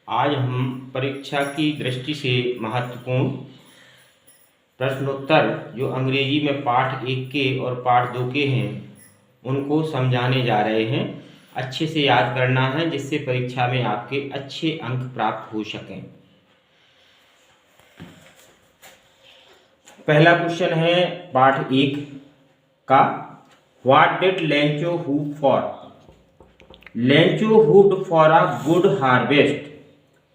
आज हम परीक्षा की दृष्टि से महत्वपूर्ण प्रश्नोत्तर जो अंग्रेजी में पाठ 1 के और पाठ 2 के हैं उनको समझाने जा रहे हैं। अच्छे से याद करना है जिससे परीक्षा में आपके अच्छे अंक प्राप्त हो सकें। पहला क्वेश्चन है पाठ 1 का, what did Lencho hope for? Lencho hoped for a good harvest.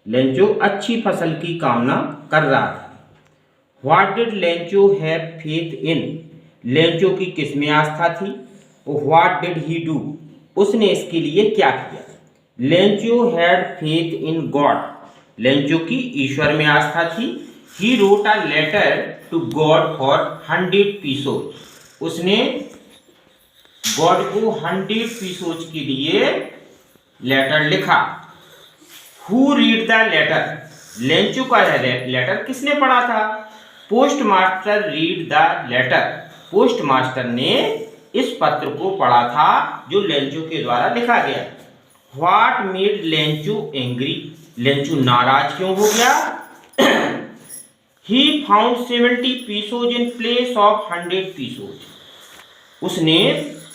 Lencho अच्छी फसल की कामना कर रहा था। What did Lencho have faith in? Lencho की किस में आस्था थी? What did he do? उसने इसके लिए क्या किया? Lencho had faith in God. Lencho की ईश्वर में आस्था थी। He wrote a letter to God for 100 pesos. उसने गॉड को 100 पीसोज के लिए लेटर लिखा। Who read the letter? Lencho का लेटर किसने पढ़ा था? Post master read the letter. Post master ने इस पत्र को पढ़ा था जो लेंचो के द्वारा लिखा गया। What made Lencho angry? Lencho नाराज क्यों हो गया? He found 70 pesos in place of 100 pesos. उसने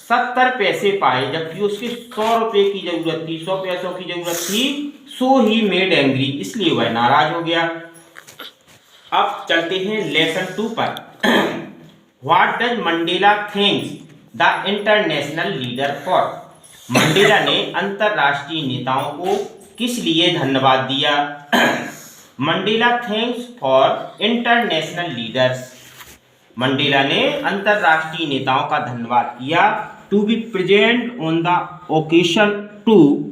70 पैसे पाए जबकि उसके 100 रुपए की जरूरत थी, 100 पैसों की जरूरत थी। सो ही मेड एंग्री, इसलिए वह नाराज हो गया। अब चलते हैं लेसन 2 पर। What does Mandela thanks the international leader for? Mandela ने अंतरराष्ट्रीय नेताओं को किस लिए धन्यवाद दिया? Mandela thanks for international leaders. Mandela ने अंतरराष्ट्रीय नेताओं का धन्यवाद किया। To be present on the occasion to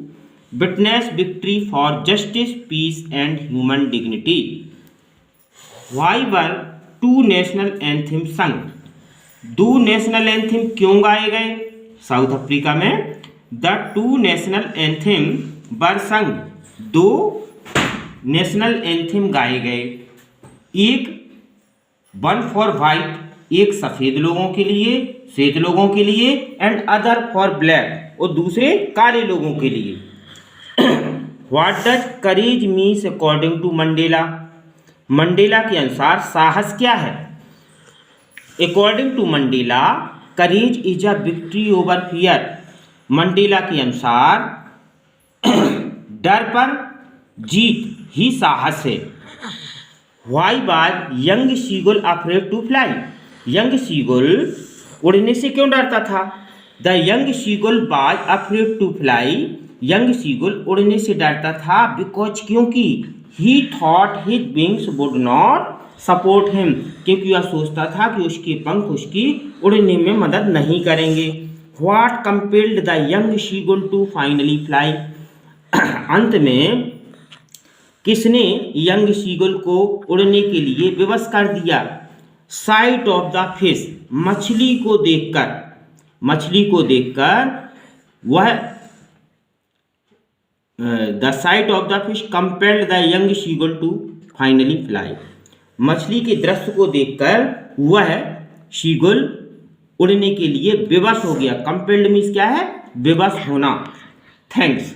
witness victory for justice, peace and human dignity. Why were 2 national anthem sung? 2 national anthem क्यों गाए गए? साउथ अफ्रीका में the 2 national anthem were sung. 2 national anthem गाए गए। एक 1 for white, एक सफेद लोगों के लिए, श्वेत लोगों के लिए, एंड अदर फॉर ब्लैक, और दूसरे काले लोगों के लिए। What does courage means according to Mandela? Mandela के अनुसार साहस क्या है? According to Mandela courage is a victory over fear. Mandela के अनुसार डर पर जीत ही साहस है। Why was young seagull afraid to fly? Young seagull उड़ने से क्यों डरता था? The young seagull was afraid to fly. Young seagull उड़ने से डरता था बिकॉज, क्योंकि he thought his wings would not support him, क्योंकि वह सोचता था कि उसके पंख उसकी उड़ने में मदद नहीं करेंगे। What compelled the young seagull to finally fly? अंत में किसने यंग सीगुल को उड़ने के लिए विवश कर दिया? साइट ऑफ द फिश, मछली को देखकर। मछली को देखकर वह the sight of the fish compelled the young seagull to finally fly. मछली के दृश्य को देखकर वह सीगुल उड़ने के लिए विवश हो गया। कंपेल्ड मीन्स क्या है? विवश होना। थैंक्स।